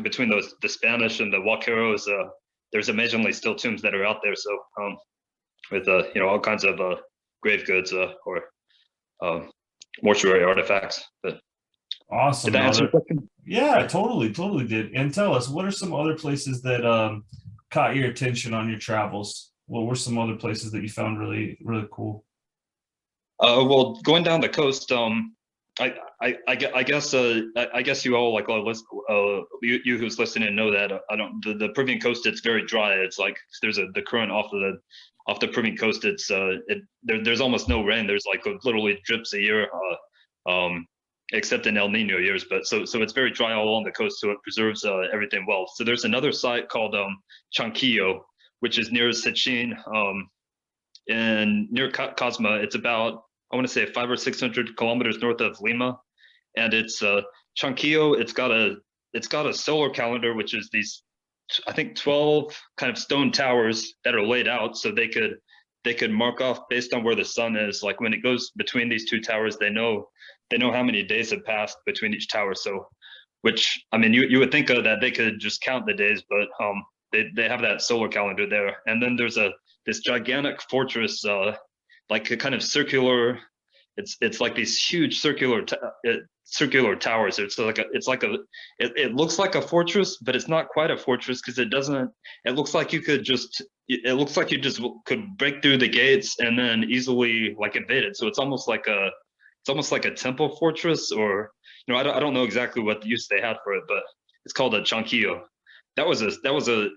between the Spanish and the Huaqueros, there's amazingly still tombs that are out there. So with all kinds of grave goods or mortuary artifacts. But did Awesome, that answer brother. your question? Yeah, totally did. And tell us, what are some other places that caught your attention on your travels? What were some other places that you found really cool? Well, going down the coast, I guess I guess you all like you who's listening know that I don't the Peruvian coast, it's very dry. It's like there's the current off the Peruvian coast. It's there's almost no rain. There's like literally drips a year, except in El Nino years. But so it's very dry all along the coast, so it preserves everything well. So there's another site called Chanquillo, which is near Sichin, and near Cosma. It's about, I want to say, 500 or 600 kilometers north of Lima, and it's Chanquillo. It's got a solar calendar, which is these, I think, 12 kind of stone towers that are laid out, so they could mark off based on where the sun is. Like when it goes between these two towers, they know how many days have passed between each tower. So, which, I mean, you would think of that they could just count the days, but they have that solar calendar there. And then there's this gigantic fortress, like a kind of circular. It's like these huge circular towers. It looks like a fortress, but it's not quite a fortress because it doesn't. It looks like you could just. It looks like you just could break through the gates and then easily like invade it. So it's almost like a temple fortress, or I don't know exactly what use they had for it, but it's called a chanquillo. That was a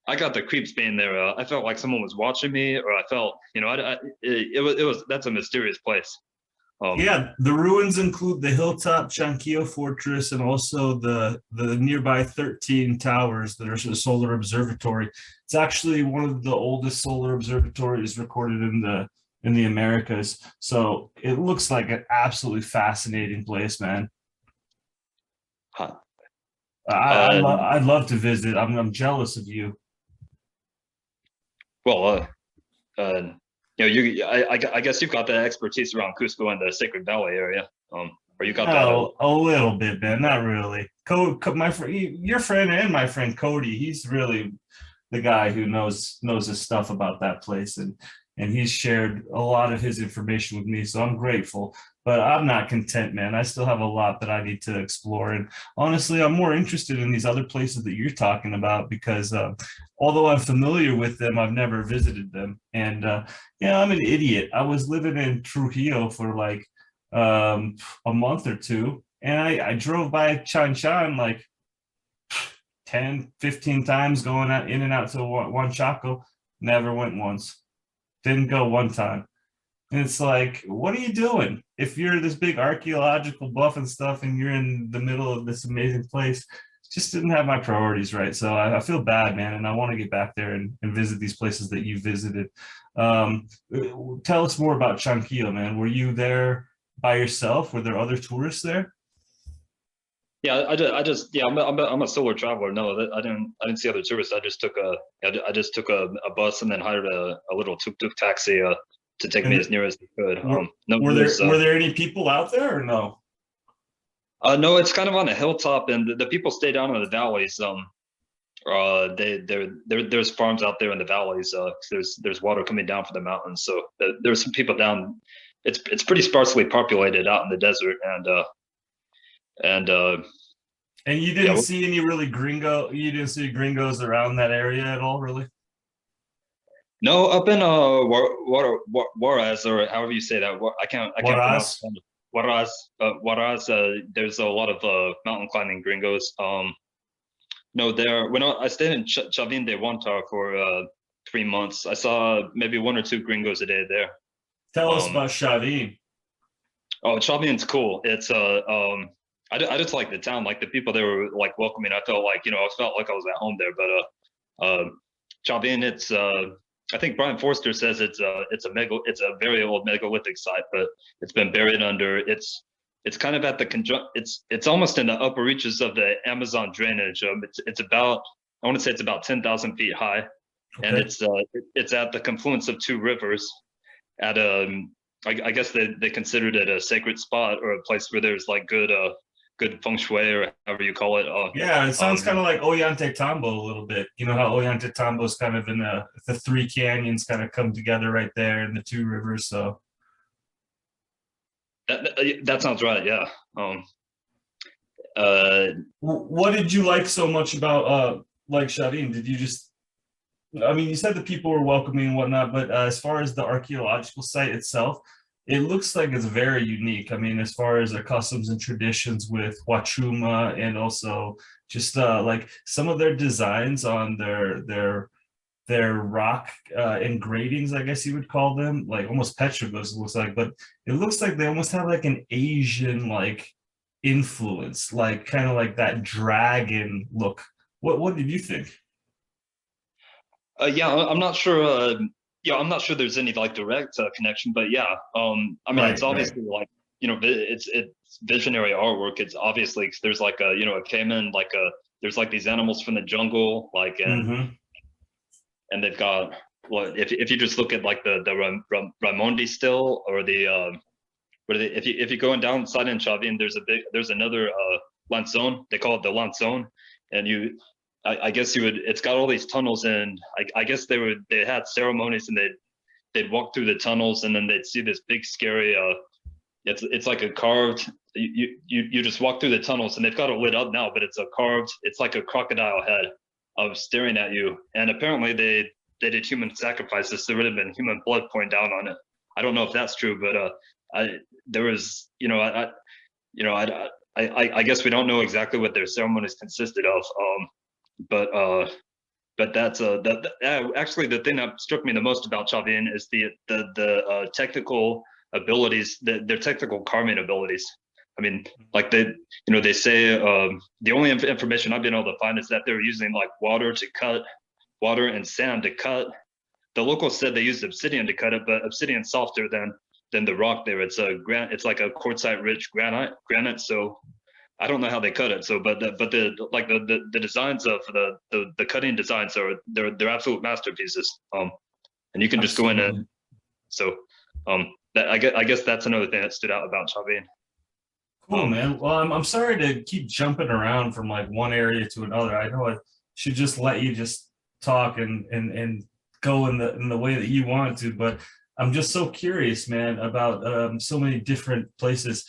I got the creeps being there. I felt like someone was watching me, or I felt, it was that's a mysterious place. Um, Yeah, the ruins include the hilltop Chanquillo Fortress and also the nearby 13 towers that are the solar observatory. It's actually one of the oldest solar observatories recorded in the Americas. So it looks like an absolutely fascinating place, man. huh. uh, I'd love to visit. I'm jealous of you. well, I guess you've got that expertise around Cusco and the Sacred Valley area, or you got that. No, a little bit, man. Not really. My friend, your friend, and my friend Cody. He's really the guy who knows his stuff about that place, and he's shared a lot of his information with me. So I'm grateful. But I'm not content, man. I still have a lot that I need to explore. And honestly, I'm more interested in these other places that you're talking about because although I'm familiar with them, I've never visited them. And yeah, I'm an idiot. I was living in Trujillo for like a month or two, and I drove by Chan Chan like 10, 15 times going out in and out to Huanchaco. Never went once. Didn't go one time. And it's like, what are you doing? If you're this big archaeological buff and stuff and you're in the middle of this amazing place, just didn't have my priorities right. So I feel bad, man. And I want to get back there and visit these places that you visited. Um, Tell us more about Chanquillo, man. Were you there by yourself? Were there other tourists there? Yeah, yeah, I'm a solo traveler. No, I didn't see other tourists. I just took a bus and then hired a little tuk-tuk taxi to take me And as near as they could. were, No, there's were there any people out there or no? no, it's kind of on a hilltop, and the people stay down in the valleys. There's farms out there in the valleys. 'Cause there's water coming down from the mountains, so there's some people down. It's pretty sparsely populated out in the desert, and And you didn't yeah. see any you didn't see gringos around that area at all, really? No, up in Juarez, or however you say that. I can't pronounce Juarez? it. Juarez. Juarez. There's a lot of mountain climbing gringos. No, there. When I stayed in Chavin de Huantar for 3 months, I saw maybe one or two gringos a day there. Tell us Um, about Chavin. oh, Chavin's cool. I just like the town. Like the people there were like welcoming. I felt like I felt like I was at home there. But Chavin, it's I think Brian Forster says it's a very old megalithic site, but it's been buried under it's kind of at the it's almost in the upper reaches of the Amazon drainage. It's about, I want to say it's about 10,000 feet high, and Okay. it's at the confluence of two rivers. At I guess they considered it a sacred spot, or a place where there's like good good feng shui or however you call it. Yeah, it sounds kind of like Ollantaytambo a little bit. You know how Ollantaytambo is kind of in the three canyons kind of come together right there in the two rivers. So that sounds right. Yeah. Uh, what did you like so much about like Chavin? Did you just I mean, you said the people were welcoming and whatnot, but as far as the archaeological site itself, it looks like it's very unique. I mean, as far as their customs and traditions with Huachuma, and also just like some of their designs on their rock engravings, I guess you would call them, like almost petroglyphs, it looks like, but it looks like they almost have like an Asian like influence, like kind of like that dragon look. What did you think? yeah, I'm not sure. Yeah, I'm not sure there's any like direct connection, but yeah. I mean, it's Right, right. obviously like it's visionary artwork. It's obviously there's like a caiman, like a there's like these animals from the jungle, like Mm-hmm. and they've got well, if you just look at like the Raimondi still or the what are they, if you're going down side in Chavin, there's another lanzone. They call it the lanzone, and I guess you would. It's got all these tunnels, and I guess they had ceremonies, and they'd walk through the tunnels, and then they'd see this big scary. It's like a carved. You just walk through the tunnels, and they've got it lit up now, but it's a carved. It's like a crocodile head of staring at you, and apparently they did human sacrifices. There would have been human blood pouring down on it. I don't know if that's true, but I there was I guess we don't know exactly what their ceremonies consisted of. But that's actually the thing that struck me the most about Chavin is the technical abilities, their technical carving abilities. I mean, like they say the only information I've been able to find is that they're using like water and sand to cut. The locals said they used obsidian to cut it, but obsidian's softer than the rock there. It's like a quartzite rich granite. So I don't know how they cut it. So, but the designs of the cutting designs they're absolute masterpieces. And you can just go in Absolutely. and so that I guess that's another thing that stood out about Chavin. Cool, man. Well, I'm sorry to keep jumping around from like one area to another. I know I should just let you just talk and go in the way that you want to, but I'm just so curious, man, about so many different places.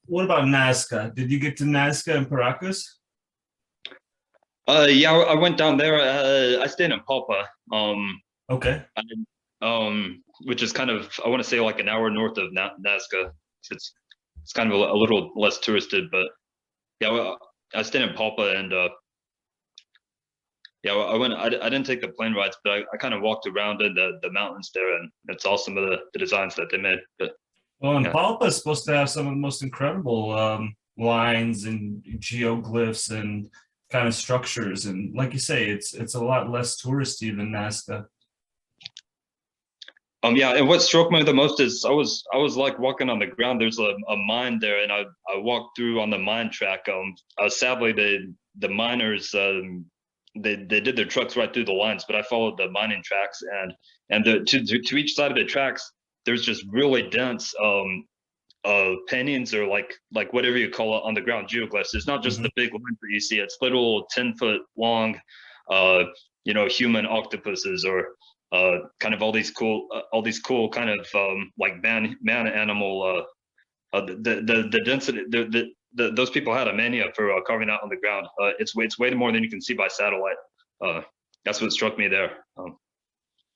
What about Nazca? Did you get to Nazca and Paracas? Yeah, I went down there. I stayed in Palpa. Okay. Which is kind of I want to say like an hour north of Nazca. It's kind of a little less touristed, but yeah, well, I stayed in Palpa and yeah, well, I didn't take the plane rides, but I kind of walked around in the mountains there, and it's all some of the designs that they made. But Well, and yeah, Palpa is supposed to have some of the most incredible lines and geoglyphs and kind of structures. And like you say, it's a lot less touristy than Nazca. yeah, and what struck me the most is I was like walking on the ground. There's a mine there, and I walked through on the mine track. Sadly the miners they did their trucks right through the lines, but I followed the mining tracks and to each side of the tracks there's just really dense paintings or like whatever you call it on the ground geoglyphs. It's not just Mhm. the big lines that you see. It's little 10-foot long, uh, human octopuses or kind of all these cool kind of like man animal. The density those people had a mania for carving out on the ground. It's way more than you can see by satellite. Uh, that's what struck me there.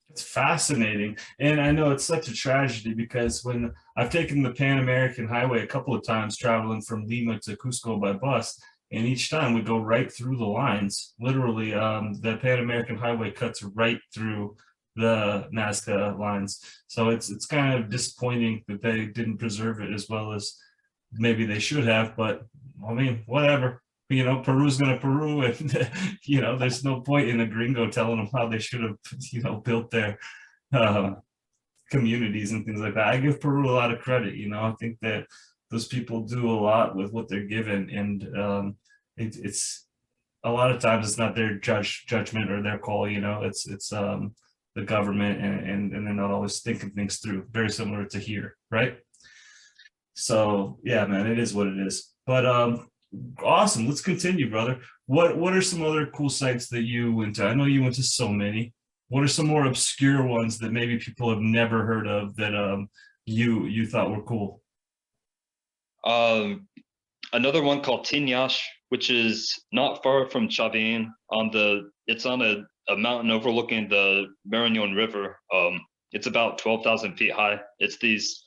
It's fascinating. And I know it's such a tragedy because when I've taken the Pan American Highway a couple of times traveling from Lima to Cusco by bus, and each time we go right through the lines. Literally, the Pan American Highway cuts right through the Nazca lines. So it's kind of disappointing that they didn't preserve it as well as maybe they should have, but I mean, whatever. Peru's gonna Peru, and there's no point in a gringo telling them how they should have, built their um, communities and things like that. I give Peru a lot of credit. I think that those people do a lot with what they're given, and it's a lot of times it's not their judgment or their call. It's the government, and they're not always thinking things through. Very similar to here, right? So yeah, man, it is what it is. But awesome. Let's continue, brother. What are some other cool sites that you went to? I know you went to so many. What are some more obscure ones that maybe people have never heard of that you thought were cool? Um, Another one called Tinyash, which is not far from Chavin. It's on a mountain overlooking the Marañón River. It's about 12,000 feet high. It's these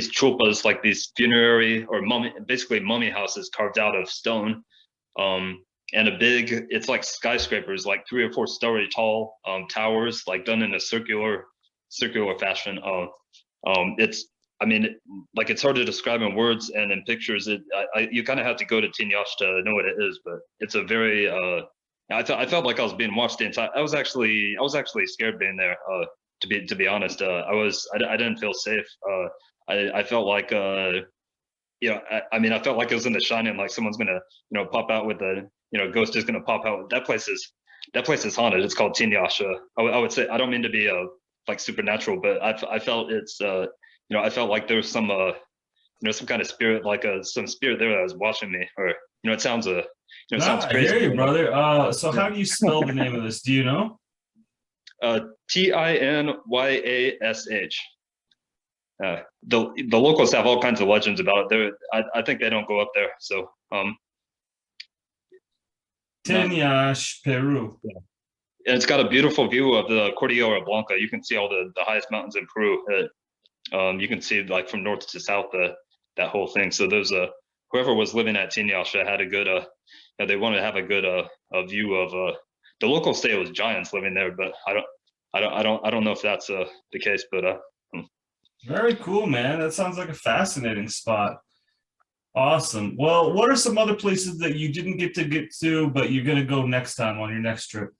chupas, like these funerary or basically mummy houses carved out of stone. And it's like skyscrapers, like 3 or 4 story tall towers, like done in a circular fashion. It's I mean, like it's hard to describe in words and in pictures. You kind of have to go to Tinyash to know what it is, but it's a very I felt like I was being watched the entire. I was actually scared being there. To be honest, I didn't feel safe. I felt like I felt like it was in The Shining, like someone's gonna pop out with a ghost is gonna pop out. That place is haunted. It's called Tinyash. I would say, I don't mean to be like supernatural, but I felt I felt like there was some kind of spirit, like some spirit there that was watching me, or it sounds it sounds I crazy. hear you, brother. So how do you spell the name of this? Do you know? Tinyash. The locals have all kinds of legends about it. I think they don't go up there. So Tinyash, Peru. yeah. And it's got a beautiful view of the Cordillera Blanca. You can see all the highest mountains in Peru. You can see like from north to south that whole thing. So there's whoever was living at Tinyash had a good they wanted to have a good view of the locals say it was giants living there, but I don't know if that's the case, but Very cool, man. That sounds like a fascinating spot. Awesome. Well, what are some other places that you didn't get to, but you're gonna go next time on your next trip?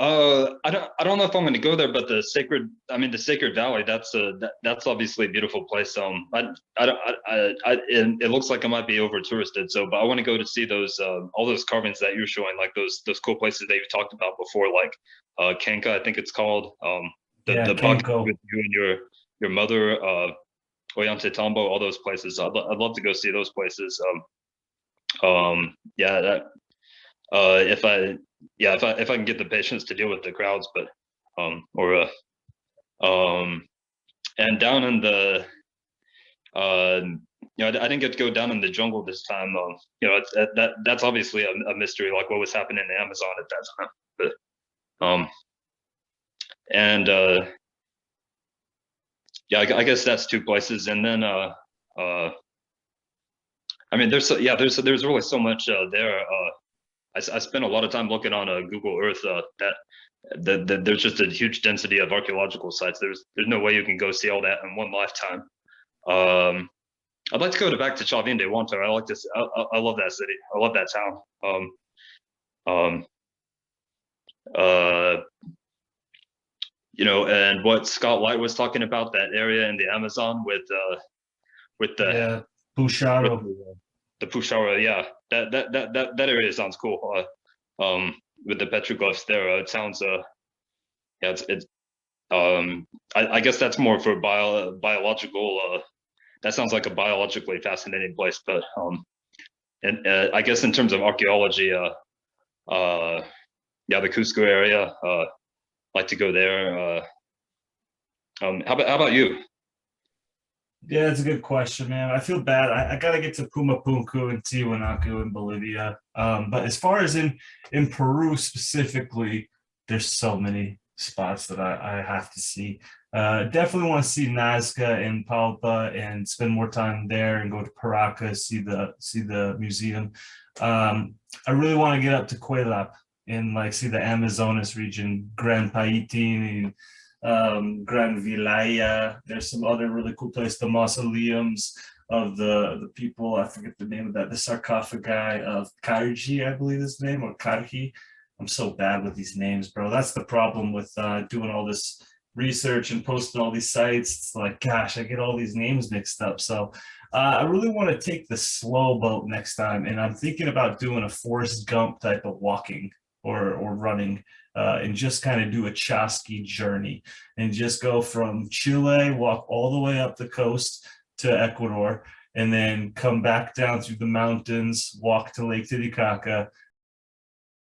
I don't know if I'm going to go there, but the Sacred Valley, that's obviously a beautiful place. It looks like it might be over touristed. So, but I want to go to see those all those carvings that you're showing, like those cool places that you talked about before, like Kanka, I think it's called. The buck with you and your mother, Oyante Tombo, all those places. I'd love to go see those places. Yeah, that if I can get the patience to deal with the crowds, but and down in the I didn't get to go down in the jungle this time. That's obviously a mystery, like what was happening in the Amazon at that time. But and yeah, I guess that's two places, and then there's really so much there. I spent a lot of time looking on Google Earth. That there's just a huge density of archaeological sites. There's no way you can go see all that in one lifetime. I'd like to go back to Chavin de Huantar. I love that city. I love that town. And what Scott White was talking about, that area in the Amazon with the Pusharo. The Pushara, yeah, that area sounds cool. With the petroglyphs there, it sounds yeah, it's I guess that's more for biological. That sounds like a biologically fascinating place, but and I guess in terms of archaeology, yeah, the Cusco area, like to go there. How about you? Yeah, it's a good question, man. I feel bad. I gotta get to Pumapunku and Tiwanaku in Bolivia. But as far as in Peru specifically, there's so many spots that I have to see. Definitely want to see Nazca and Palpa and spend more time there and go to Paracas, see the museum. I really want to get up to Cuelap and like see the Amazonas region, Gran Paitin, Gran Vilaya. There's some other really cool places, the mausoleums of the people. I forget the name of that. The sarcophagi of Karji, I believe his name, or Karji. I'm so bad with these names, bro. That's the problem with doing all this research and posting all these sites. It's like, gosh, I get all these names mixed up. So I really want to take the slow boat next time, and I'm thinking about doing a Forrest Gump type of walking or running, and just kind of do a Chasqui journey and just go from Chile, walk all the way up the coast to Ecuador, and then come back down through the mountains, walk to Lake Titicaca,